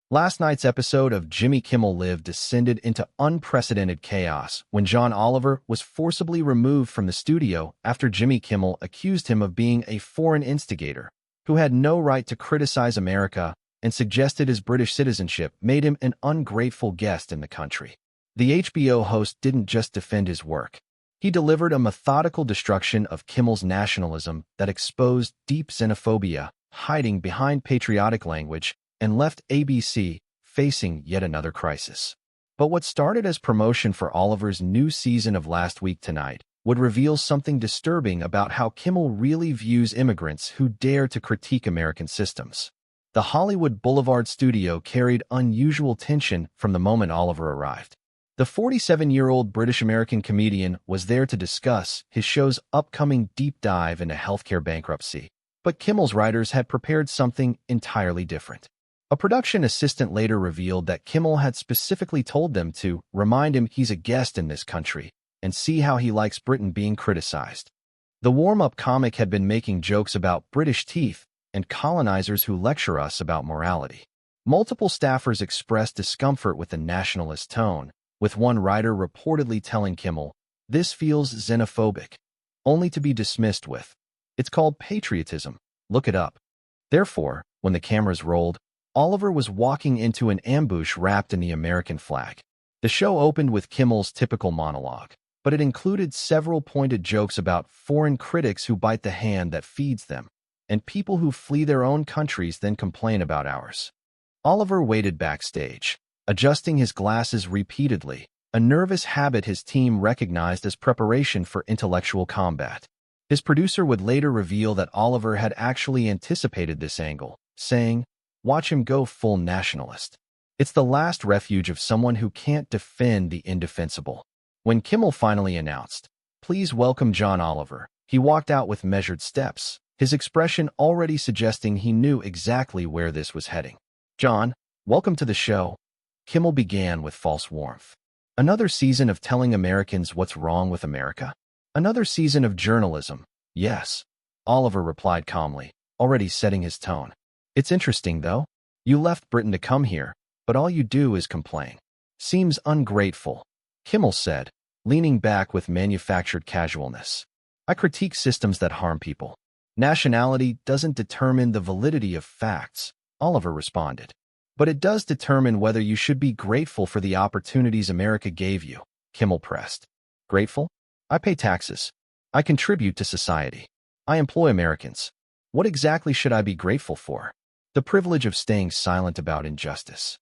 Last night's episode of Jimmy Kimmel Live descended into unprecedented chaos when John Oliver was forcibly removed from the studio after Jimmy Kimmel accused him of being a foreign instigator who had no right to criticize America and suggested his British citizenship made him an ungrateful guest in the country. The HBO host didn't just defend his work. He delivered a methodical destruction of Kimmel's nationalism that exposed deep xenophobia, hiding behind patriotic language, and left ABC facing yet another crisis. But what started as promotion for Oliver's new season of Last Week Tonight would reveal something disturbing about how Kimmel really views immigrants who dare to critique American systems. The Hollywood Boulevard studio carried unusual tension from the moment Oliver arrived. The 47-year-old British-American comedian was there to discuss his show's upcoming deep dive into healthcare bankruptcy. But Kimmel's writers had prepared something entirely different. A production assistant later revealed that Kimmel had specifically told them to remind him he's a guest in this country and see how he likes Britain being criticized. The warm-up comic had been making jokes about British teeth and colonizers who lecture us about morality. Multiple staffers expressed discomfort with the nationalist tone, with one writer reportedly telling Kimmel, "This feels xenophobic," only to be dismissed with, "It's called patriotism. Look it up." Therefore, when the cameras rolled, Oliver was walking into an ambush wrapped in the American flag. The show opened with Kimmel's typical monologue, but it included several pointed jokes about foreign critics who bite the hand that feeds them, and people who flee their own countries then complain about ours. Oliver waited backstage, adjusting his glasses repeatedly, a nervous habit his team recognized as preparation for intellectual combat. His producer would later reveal that Oliver had actually anticipated this angle, saying, "Watch him go full nationalist. It's the last refuge of someone who can't defend the indefensible." When Kimmel finally announced, "Please welcome John Oliver," he walked out with measured steps, his expression already suggesting he knew exactly where this was heading. "John, welcome to the show," Kimmel began with false warmth. "Another season of telling Americans what's wrong with America? Another season of journalism, yes," Oliver replied calmly, already setting his tone. "It's interesting, though. You left Britain to come here, but all you do is complain. Seems ungrateful," Kimmel said, leaning back with manufactured casualness. "I critique systems that harm people. Nationality doesn't determine the validity of facts," Oliver responded. "But it does determine whether you should be grateful for the opportunities America gave you," Kimmel pressed. "Grateful? I pay taxes. I contribute to society. I employ Americans. What exactly should I be grateful for? The privilege of staying silent about injustice?"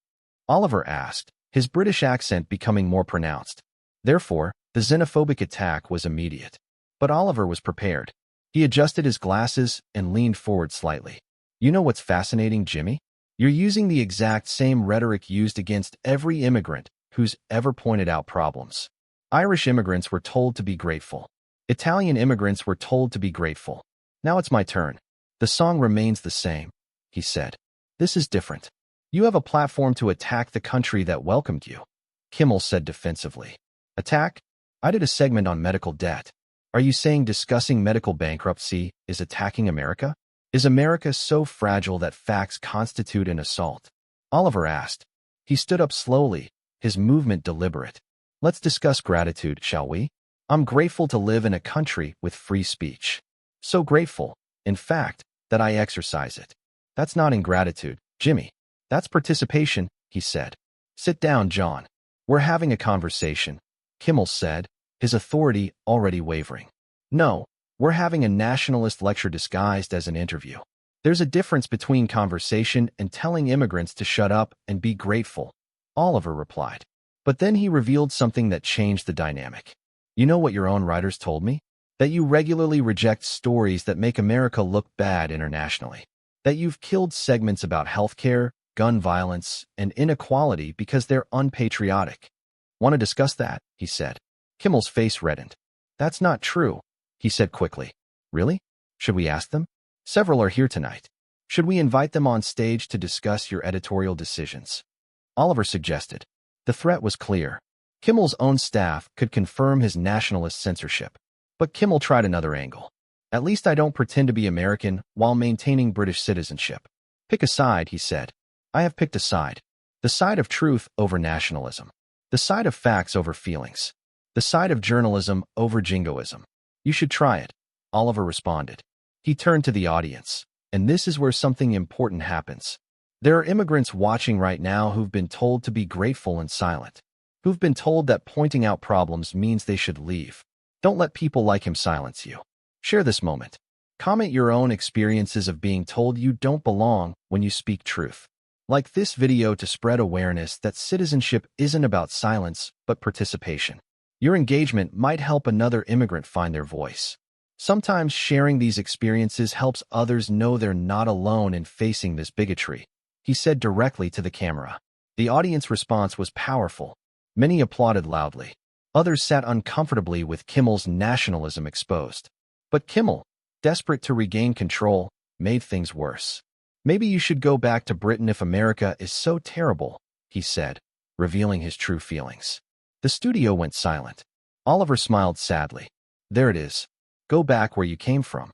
Oliver asked, his British accent becoming more pronounced. Therefore, the xenophobic attack was immediate. But Oliver was prepared. He adjusted his glasses and leaned forward slightly. "You know what's fascinating, Jimmy? You're using the exact same rhetoric used against every immigrant who's ever pointed out problems. Irish immigrants were told to be grateful. Italian immigrants were told to be grateful. Now it's my turn. The song remains the same," he said. "This is different. You have a platform to attack the country that welcomed you," Kimmel said defensively. "Attack? I did a segment on medical debt. Are you saying discussing medical bankruptcy is attacking America? Is America so fragile that facts constitute an assault?" Oliver asked. He stood up slowly, his movement deliberate. "Let's discuss gratitude, shall we? I'm grateful to live in a country with free speech. So grateful, in fact, that I exercise it." "That's not ingratitude, Jimmy. That's participation," he said. "Sit down, John. We're having a conversation," Kimmel said, his authority already wavering. "No, we're having a nationalist lecture disguised as an interview. There's a difference between conversation and telling immigrants to shut up and be grateful," Oliver replied. But then he revealed something that changed the dynamic. "You know what your own writers told me? That you regularly reject stories that make America look bad internationally. That you've killed segments about healthcare, gun violence, and inequality because they're unpatriotic." "Want to discuss that?" he said. Kimmel's face reddened. "That's not true," he said quickly. "Really? Should we ask them? Several are here tonight. Should we invite them on stage to discuss your editorial decisions?" Oliver suggested. The threat was clear. Kimmel's own staff could confirm his nationalist censorship. But Kimmel tried another angle. "At least I don't pretend to be American while maintaining British citizenship." "Pick a side," he said. "I have picked a side. The side of truth over nationalism. The side of facts over feelings. The side of journalism over jingoism. You should try it, Oliver responded. He turned to the audience, and this is where something important happens. There are immigrants watching right now who've been told to be grateful and silent, who've been told that pointing out problems means they should leave. Don't let people like him silence you. Share this moment. Comment your own experiences of being told you don't belong when you speak truth. Like this video to spread awareness that citizenship isn't about silence, but participation. Your engagement might help another immigrant find their voice. Sometimes sharing these experiences helps others know they're not alone in facing this bigotry, he said directly to the camera. The audience response was powerful. Many applauded loudly. Others sat uncomfortably with Kimmel's nationalism exposed. But Kimmel, desperate to regain control, made things worse. Maybe you should go back to Britain if America is so terrible, he said, revealing his true feelings. The studio went silent. Oliver smiled sadly. There it is. Go back where you came from.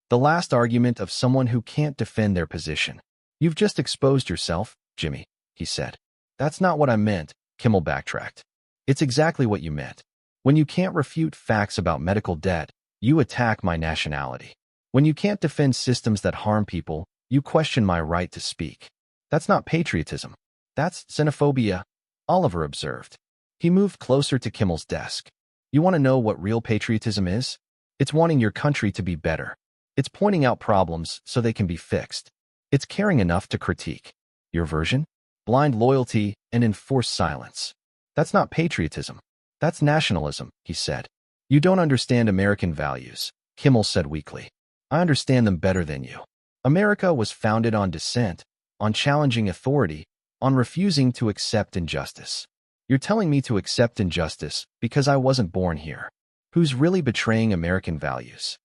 The last argument of someone who can't defend their position. You've just exposed yourself, Jimmy, he said. That's not what I meant, Kimmel backtracked. It's exactly what you meant. When you can't refute facts about medical debt, you attack my nationality. When you can't defend systems that harm people, you question my right to speak. That's not patriotism. That's xenophobia, Oliver observed. He moved closer to Kimmel's desk. You want to know what real patriotism is? It's wanting your country to be better. It's pointing out problems so they can be fixed. It's caring enough to critique. Your version? Blind loyalty and enforced silence. That's not patriotism. That's nationalism, he said. You don't understand American values, Kimmel said weakly. I understand them better than you. America was founded on dissent, on challenging authority, on refusing to accept injustice. You're telling me to accept injustice because I wasn't born here. Who's really betraying American values?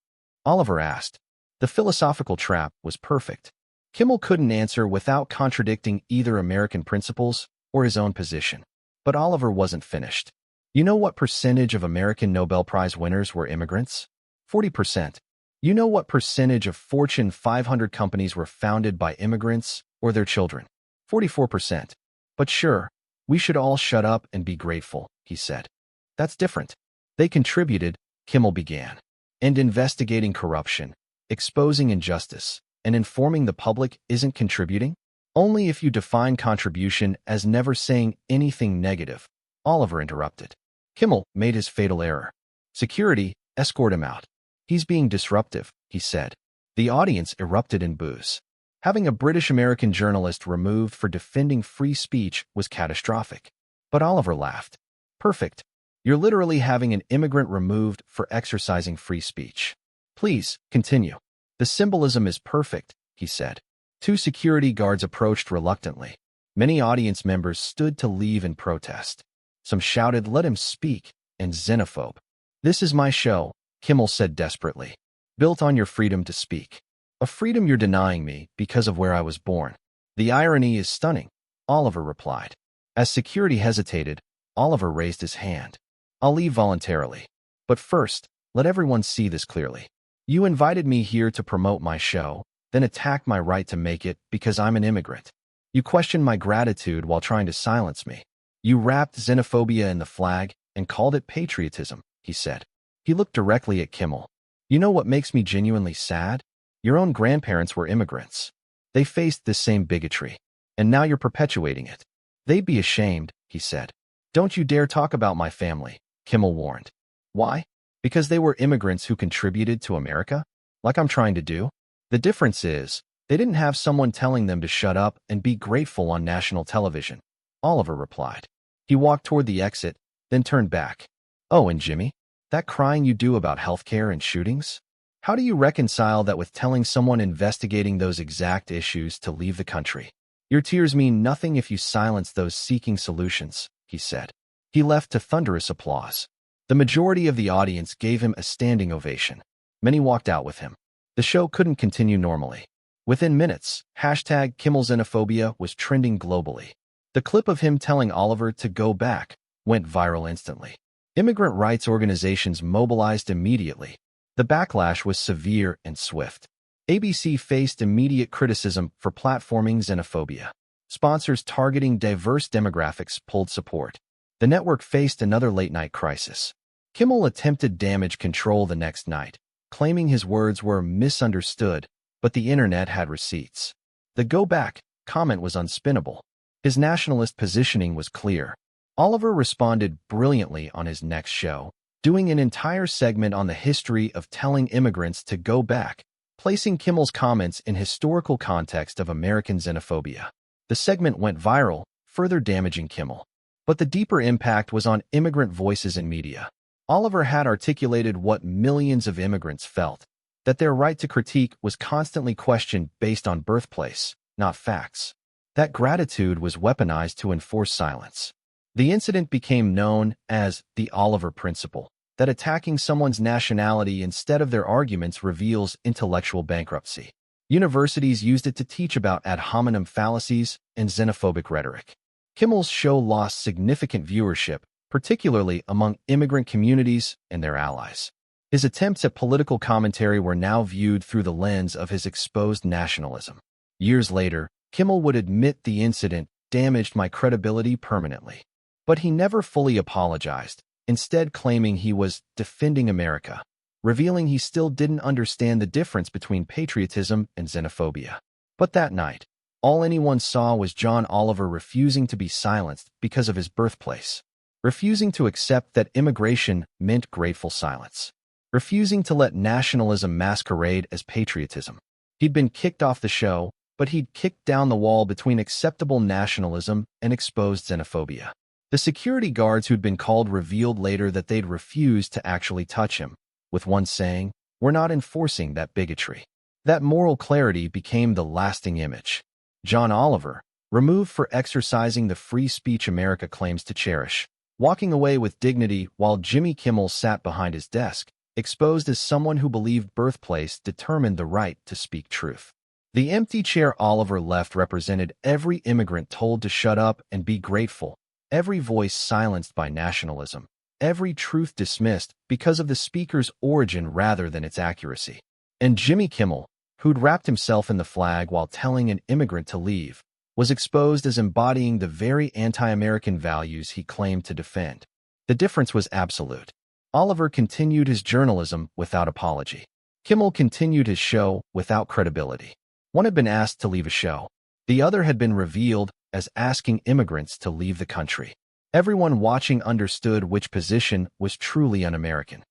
Oliver asked. The philosophical trap was perfect. Kimmel couldn't answer without contradicting either American principles or his own position. But Oliver wasn't finished. You know what percentage of American Nobel Prize winners were immigrants? 40%. You know what percentage of Fortune 500 companies were founded by immigrants or their children? 44%. But sure, we should all shut up and be grateful, he said. That's different. They contributed, Kimmel began. And investigating corruption, exposing injustice, and informing the public isn't contributing? Only if you define contribution as never saying anything negative, Oliver interrupted. Kimmel made his fatal error. Security, escort him out. He's being disruptive, he said. The audience erupted in boos. Having a British-American journalist removed for defending free speech was catastrophic. But Oliver laughed. Perfect. You're literally having an immigrant removed for exercising free speech. Please, continue. The symbolism is perfect, he said. Two security guards approached reluctantly. Many audience members stood to leave in protest. Some shouted, "Let him speak," and "xenophobe." This is my show, Kimmel said desperately. Built on your freedom to speak. A freedom you're denying me because of where I was born. The irony is stunning, Oliver replied. As security hesitated, Oliver raised his hand. I'll leave voluntarily. But first, let everyone see this clearly. You invited me here to promote my show, then attacked my right to make it because I'm an immigrant. You questioned my gratitude while trying to silence me. You wrapped xenophobia in the flag and called it patriotism, he said. He looked directly at Kimmel. You know what makes me genuinely sad? Your own grandparents were immigrants. They faced this same bigotry, and now you're perpetuating it. They'd be ashamed, he said. Don't you dare talk about my family, Kimmel warned. Why? Because they were immigrants who contributed to America? Like I'm trying to do? The difference is, they didn't have someone telling them to shut up and be grateful on national television, Oliver replied. He walked toward the exit, then turned back. Oh, and Jimmy? That crying you do about healthcare and shootings? How do you reconcile that with telling someone investigating those exact issues to leave the country? Your tears mean nothing if you silence those seeking solutions, he said. He left to thunderous applause. The majority of the audience gave him a standing ovation. Many walked out with him. The show couldn't continue normally. Within minutes, #KimmelXenophobia was trending globally. The clip of him telling Oliver to go back went viral instantly. Immigrant rights organizations mobilized immediately. The backlash was severe and swift. ABC faced immediate criticism for platforming xenophobia. Sponsors targeting diverse demographics pulled support. The network faced another late-night crisis. Kimmel attempted damage control the next night, claiming his words were misunderstood, but the internet had receipts. The "go back" comment was unspinnable. His nationalist positioning was clear. Oliver responded brilliantly on his next show, doing an entire segment on the history of telling immigrants to go back, placing Kimmel's comments in historical context of American xenophobia. The segment went viral, further damaging Kimmel. But the deeper impact was on immigrant voices in media. Oliver had articulated what millions of immigrants felt, that their right to critique was constantly questioned based on birthplace, not facts. That gratitude was weaponized to enforce silence. The incident became known as the Oliver Principle, that attacking someone's nationality instead of their arguments reveals intellectual bankruptcy. Universities used it to teach about ad hominem fallacies and xenophobic rhetoric. Kimmel's show lost significant viewership, particularly among immigrant communities and their allies. His attempts at political commentary were now viewed through the lens of his exposed nationalism. Years later, Kimmel would admit the incident damaged my credibility permanently. But he never fully apologized, instead claiming he was defending America, revealing he still didn't understand the difference between patriotism and xenophobia. But that night, all anyone saw was John Oliver refusing to be silenced because of his birthplace, refusing to accept that immigration meant grateful silence, refusing to let nationalism masquerade as patriotism. He'd been kicked off the show, but he'd kicked down the wall between acceptable nationalism and exposed xenophobia. The security guards who'd been called revealed later that they'd refused to actually touch him, with one saying, "We're not enforcing that bigotry." That moral clarity became the lasting image. John Oliver, removed for exercising the free speech America claims to cherish, walking away with dignity while Jimmy Kimmel sat behind his desk, exposed as someone who believed birthplace determined the right to speak truth. The empty chair Oliver left represented every immigrant told to shut up and be grateful, every voice silenced by nationalism, every truth dismissed because of the speaker's origin rather than its accuracy. And Jimmy Kimmel, who'd wrapped himself in the flag while telling an immigrant to leave, was exposed as embodying the very anti-American values he claimed to defend. The difference was absolute. Oliver continued his journalism without apology. Kimmel continued his show without credibility. One had been asked to leave a show. The other had been revealed as asking immigrants to leave the country. Everyone watching understood which position was truly un-American.